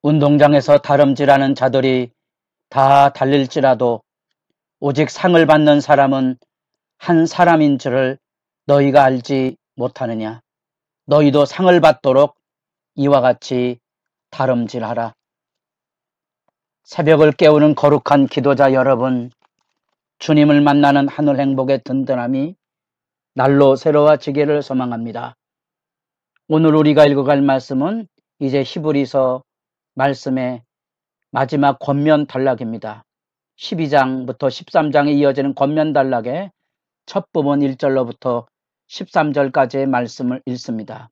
운동장에서 다름질하는 자들이 다 달릴지라도 오직 상을 받는 사람은 한 사람인 줄을 너희가 알지 못하느냐. 너희도 상을 받도록 이와 같이 다름질하라. 새벽을 깨우는 거룩한 기도자 여러분, 주님을 만나는 하늘 행복의 든든함이 날로 새로워지기를 소망합니다. 오늘 우리가 읽어갈 말씀은 이제 히브리서 말씀의 마지막 권면 단락입니다. 12장부터 13장에 이어지는 권면 단락의 첫 부분 1절로부터 13절까지의 말씀을 읽습니다.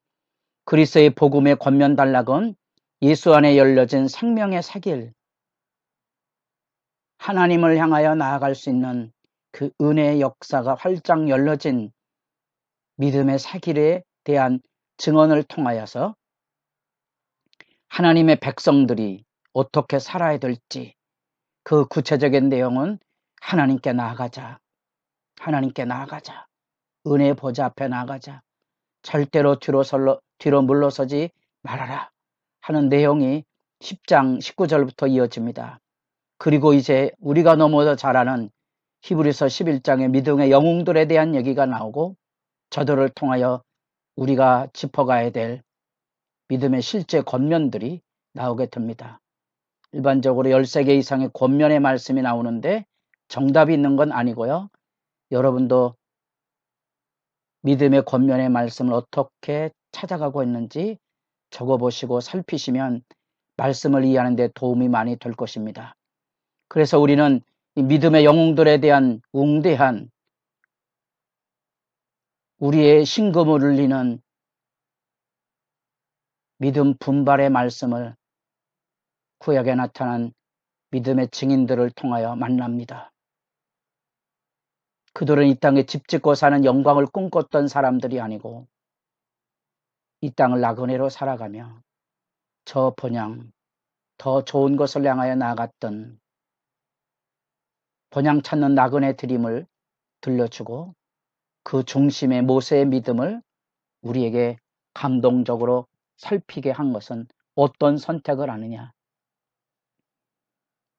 그리스도의 복음의 권면 단락은 예수 안에 열려진 생명의 새길, 하나님을 향하여 나아갈 수 있는 그 은혜의 역사가 활짝 열려진 믿음의 새길에 대한 증언을 통하여서 하나님의 백성들이 어떻게 살아야 될지 그 구체적인 내용은 하나님께 나아가자. 하나님께 나아가자. 은혜의 보좌 앞에 나아가자. 절대로 뒤로 물러서지 말아라 하는 내용이 10장 19절부터 이어집니다. 그리고 이제 우리가 너무도 잘 아는 히브리서 11장의 믿음의 영웅들에 대한 얘기가 나오고 저들을 통하여 우리가 짚어가야 될 믿음의 실제 권면들이 나오게 됩니다. 일반적으로 13개 이상의 권면의 말씀이 나오는데 정답이 있는 건 아니고요. 여러분도 믿음의 권면의 말씀을 어떻게 찾아가고 있는지 적어보시고 살피시면 말씀을 이해하는 데 도움이 많이 될 것입니다. 그래서 우리는 이 믿음의 영웅들에 대한 웅대한 우리의 심금을 울리는 믿음 분발의 말씀을 구약에 나타난 믿음의 증인들을 통하여 만납니다. 그들은 이 땅에 집 짓고 사는 영광을 꿈꿨던 사람들이 아니고 이 땅을 나그네로 살아가며 저 번향 더 좋은 것을 향하여 나아갔던 번향 찾는 나그네 드림을 들려주고 그 중심의 모세의 믿음을 우리에게 감동적으로 살피게 한 것은 어떤 선택을 하느냐.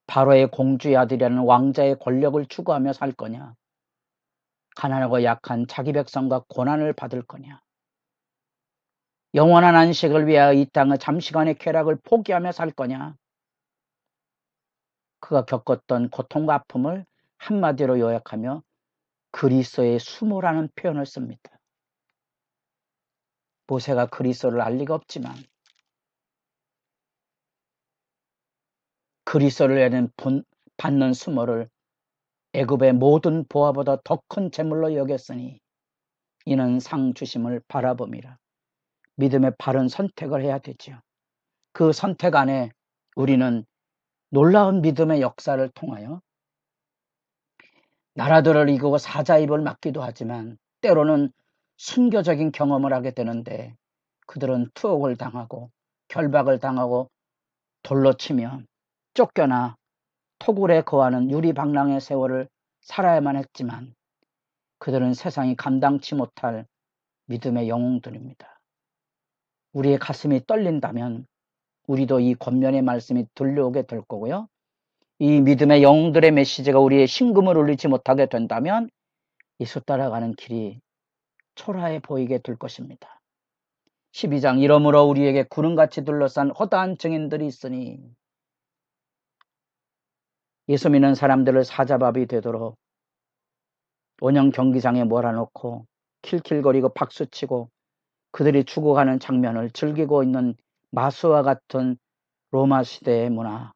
바로의 공주의 아들이라는 왕자의 권력을 추구하며 살 거냐. 가난하고 약한 자기 백성과 고난을 받을 거냐. 영원한 안식을 위하여 이 땅의 잠시간의 쾌락을 포기하며 살 거냐. 그가 겪었던 고통과 아픔을 한마디로 요약하며 그리스도의 수모라는 표현을 씁니다. 모세가 그리스도를 알 리가 없지만 그리스도를 받는 수모를 애굽의 모든 보화보다 더 큰 재물로 여겼으니 이는 상 주심을 바라봄이라. 믿음의 바른 선택을 해야 되죠. 그 선택 안에 우리는 놀라운 믿음의 역사를 통하여 나라들을 이기고 사자입을 맞기도 하지만 때로는 순교적인 경험을 하게 되는데 그들은 투옥을 당하고 결박을 당하고 돌로 치며 쫓겨나 토굴에 거하는 유리방랑의 세월을 살아야만 했지만 그들은 세상이 감당치 못할 믿음의 영웅들입니다. 우리의 가슴이 떨린다면 우리도 이 권면의 말씀이 들려오게 될 거고요. 이 믿음의 영웅들의 메시지가 우리의 심금을 울리지 못하게 된다면 예수 따라가는 길이 초라해 보이게 될 것입니다. 12장 이러므로 우리에게 구름같이 둘러싼 허다한 증인들이 있으니 예수 믿는 사람들을 사자밥이 되도록 원형 경기장에 몰아놓고 킬킬거리고 박수치고 그들이 죽어가는 장면을 즐기고 있는 마수와 같은 로마 시대의 문화,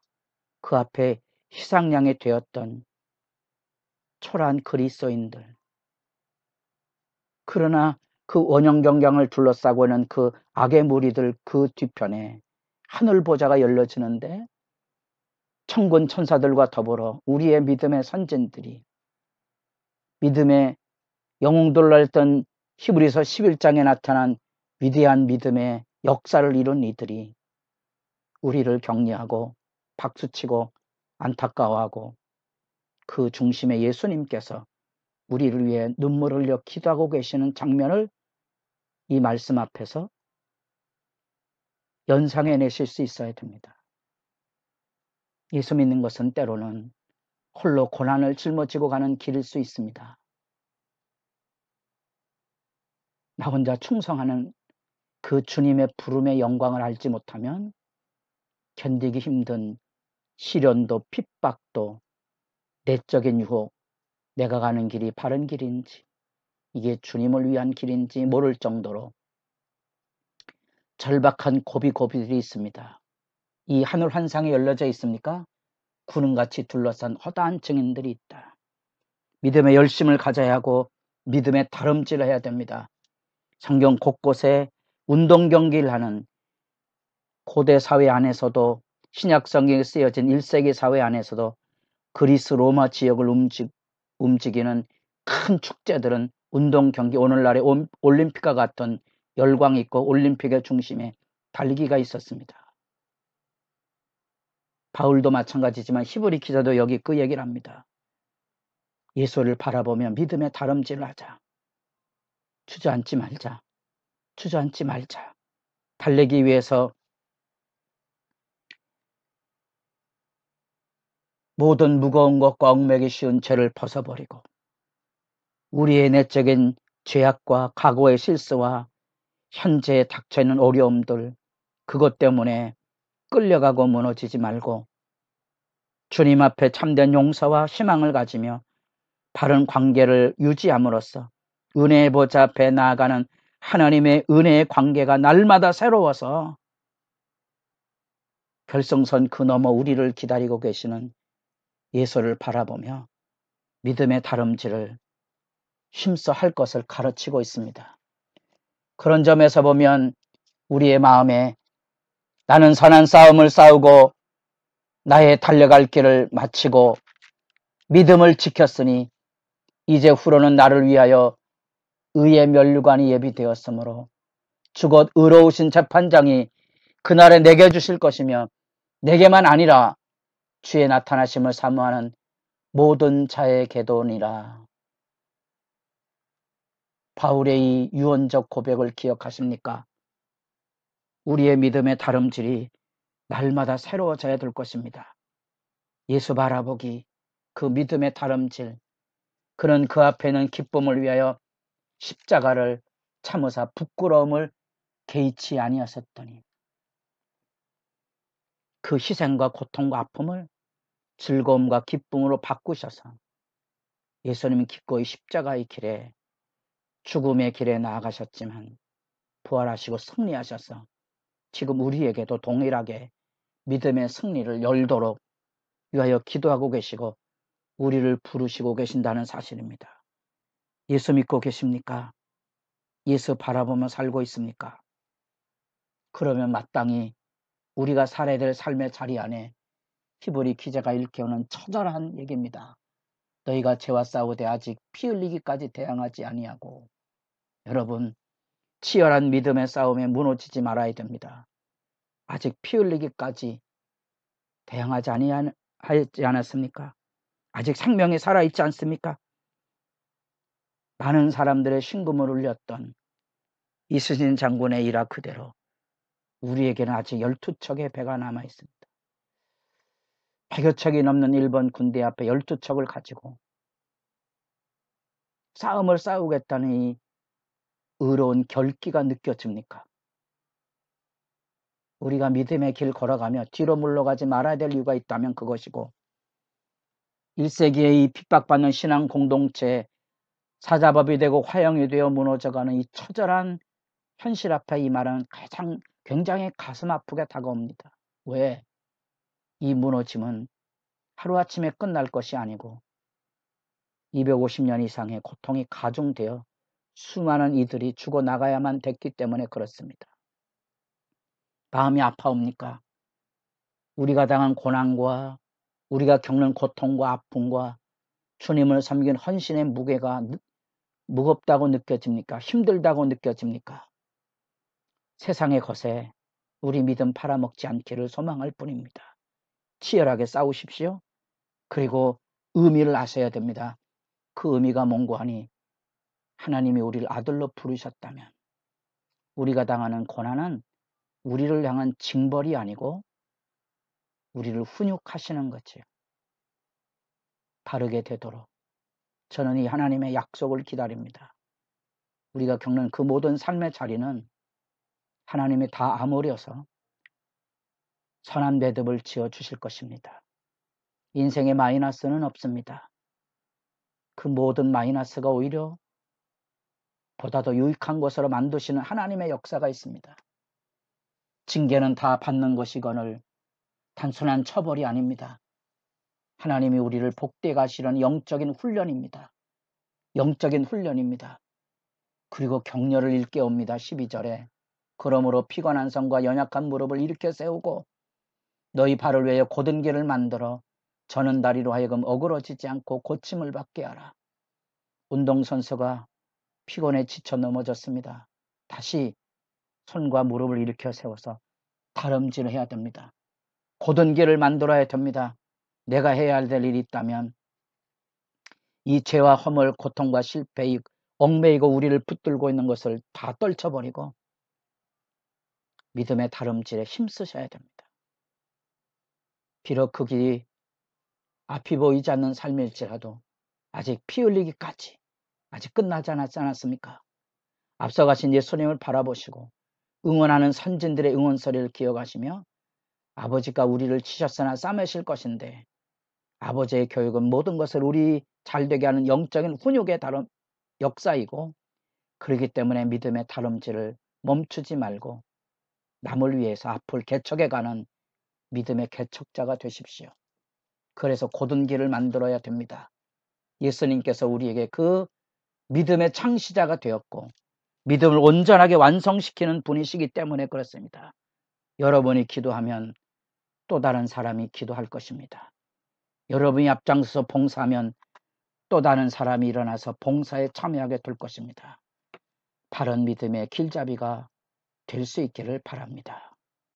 그 앞에 희생양이 되었던 초라한 그리스도인들. 그러나 그 원형 경경을 둘러싸고 있는 그 악의 무리들 그 뒤편에 하늘 보좌가 열려지는데 천군 천사들과 더불어 우리의 믿음의 선진들이 믿음의 영웅들로 했던 히브리서 11장에 나타난 위대한 믿음의 역사를 이룬 이들이 우리를 격려하고 박수치고 안타까워하고 그 중심에 예수님께서 우리를 위해 눈물을 흘려 기도하고 계시는 장면을 이 말씀 앞에서 연상해내실 수 있어야 됩니다. 예수 믿는 것은 때로는 홀로 고난을 짊어지고 가는 길일 수 있습니다. 나 혼자 충성하는 그 주님의 부름의 영광을 알지 못하면 견디기 힘든 시련도 핍박도 내적인 유혹, 내가 가는 길이 바른 길인지 이게 주님을 위한 길인지 모를 정도로 절박한 고비고비들이 있습니다. 이 하늘 환상에 열려져 있습니까? 구름같이 둘러싼 허다한 증인들이 있다. 믿음의 열심을 가져야 하고 믿음의 다름질을 해야 됩니다. 성경 곳곳에 운동 경기를 하는 고대 사회 안에서도 신약 성경에 쓰여진 1세기 사회 안에서도 그리스 로마 지역을 움직이는 큰 축제들은 운동 경기, 오늘날의 올림픽과 같은 열광이 있고 올림픽의 중심에 달리기가 있었습니다. 바울도 마찬가지지만 히브리 기자도 여기 그 얘기를 합니다. 예수를 바라보며 믿음의 다름질을 하자. 주저앉지 말자. 주저앉지 말자. 달리기 위해서 모든 무거운 것과 얽매기 쉬운 죄를 벗어버리고 우리의 내적인 죄악과 과거의 실수와 현재에 닥쳐있는 어려움들 그것 때문에 끌려가고 무너지지 말고 주님 앞에 참된 용서와 희망을 가지며 바른 관계를 유지함으로써 은혜의 보좌 앞에 나아가는 하나님의 은혜의 관계가 날마다 새로워서 결승선 그 너머 우리를 기다리고 계시는 예수를 바라보며 믿음의 다름질을 힘써 할 것을 가르치고 있습니다. 그런 점에서 보면 우리의 마음에 나는 선한 싸움을 싸우고 나의 달려갈 길을 마치고 믿음을 지켰으니 이제 후로는 나를 위하여 의의 면류관이 예비되었으므로 주곧 의로우신 재판장이 그날에 내게 주실 것이며 내게만 아니라 주의 나타나심을 사모하는 모든 자에게도니라. 바울의 이 유언적 고백을 기억하십니까? 우리의 믿음의 다름질이 날마다 새로워져야 될 것입니다. 예수 바라보기, 그 믿음의 다름질, 그는 그 앞에는 기쁨을 위하여 십자가를 참으사 부끄러움을 개의치 아니하셨더니 그 희생과 고통과 아픔을 즐거움과 기쁨으로 바꾸셔서 예수님은 기꺼이 십자가의 길에 죽음의 길에 나아가셨지만 부활하시고 승리하셔서 지금 우리에게도 동일하게 믿음의 승리를 열도록 위하여 기도하고 계시고 우리를 부르시고 계신다는 사실입니다. 예수 믿고 계십니까? 예수 바라보며 살고 있습니까? 그러면 마땅히 우리가 살아야 될 삶의 자리 안에 히브리 기자가 일깨우는 처절한 얘기입니다. 너희가 죄와 싸우되 아직 피 흘리기까지 대항하지 아니하고 여러분 치열한 믿음의 싸움에 무너지지 말아야 됩니다. 아직 피 흘리기까지 대항하지 아니하지 않았습니까? 아직 생명이 살아있지 않습니까? 많은 사람들의 신금을 울렸던 이순신 장군의 일화 그대로 우리에게는 아직 12척의 배가 남아있습니다. 100여 척이 넘는 일본 군대 앞에 12척을 가지고 싸움을 싸우겠다는 이 의로운 결기가 느껴집니까? 우리가 믿음의 길 걸어가며 뒤로 물러가지 말아야 될 이유가 있다면 그것이고 1세기의 이 핍박받는 신앙 공동체에 사자법이 되고 화형이 되어 무너져가는 이 처절한 현실 앞에 이 말은 가장 굉장히 가슴 아프게 다가옵니다. 왜? 이 무너짐은 하루아침에 끝날 것이 아니고 250년 이상의 고통이 가중되어 수많은 이들이 죽어나가야만 됐기 때문에 그렇습니다. 마음이 아파옵니까? 우리가 당한 고난과 우리가 겪는 고통과 아픔과 주님을 섬긴 헌신의 무게가 무겁다고 느껴집니까? 힘들다고 느껴집니까? 세상의 것에 우리 믿음 팔아먹지 않기를 소망할 뿐입니다. 치열하게 싸우십시오. 그리고 의미를 아셔야 됩니다. 그 의미가 뭔고 하니 하나님이 우리를 아들로 부르셨다면 우리가 당하는 고난은 우리를 향한 징벌이 아니고 우리를 훈육하시는 거지요. 바르게 되도록. 저는 이 하나님의 약속을 기다립니다. 우리가 겪는 그 모든 삶의 자리는 하나님이 다 아무려서 선한 매듭을 지어 주실 것입니다. 인생의 마이너스는 없습니다. 그 모든 마이너스가 오히려 보다 더 유익한 것으로 만드시는 하나님의 역사가 있습니다. 징계는 다 받는 것이거늘 단순한 처벌이 아닙니다. 하나님이 우리를 복되게 하시는 영적인 훈련입니다. 영적인 훈련입니다. 그리고 격려를 일깨웁니다. 12절에 그러므로 피곤한 손과 연약한 무릎을 일으켜 세우고 너희 발을 위하여 곧은 길을 만들어 저는 다리로 하여금 어그러지지 않고 고침을 받게 하라. 운동선수가 피곤에 지쳐 넘어졌습니다. 다시 손과 무릎을 일으켜 세워서 다름질을 해야 됩니다. 곧은 길을 만들어야 됩니다. 내가 해야 될 일이 있다면 이 죄와 허물, 고통과 실패, 얽매이고 우리를 붙들고 있는 것을 다 떨쳐버리고 믿음의 다름질에 힘쓰셔야 됩니다. 비록 그 길이 앞이 보이지 않는 삶일지라도 아직 피 흘리기까지 아직 끝나지 않았지 않았습니까? 앞서가신 예수님을 바라보시고 응원하는 선진들의 응원 소리를 기억하시며 아버지가 우리를 치셨으나 싸매실 것인데 아버지의 교육은 모든 것을 우리 잘되게 하는 영적인 훈육의 역사이고 그렇기 때문에 믿음의 다름질을 멈추지 말고 남을 위해서 앞을 개척해가는 믿음의 개척자가 되십시오. 그래서 곧은 길을 만들어야 됩니다. 예수님께서 우리에게 그 믿음의 창시자가 되었고 믿음을 온전하게 완성시키는 분이시기 때문에 그렇습니다. 여러분이 기도하면 또 다른 사람이 기도할 것입니다. 여러분이 앞장서서 봉사하면 또 다른 사람이 일어나서 봉사에 참여하게 될 것입니다. 바른 믿음의 길잡이가 될 수 있기를 바랍니다.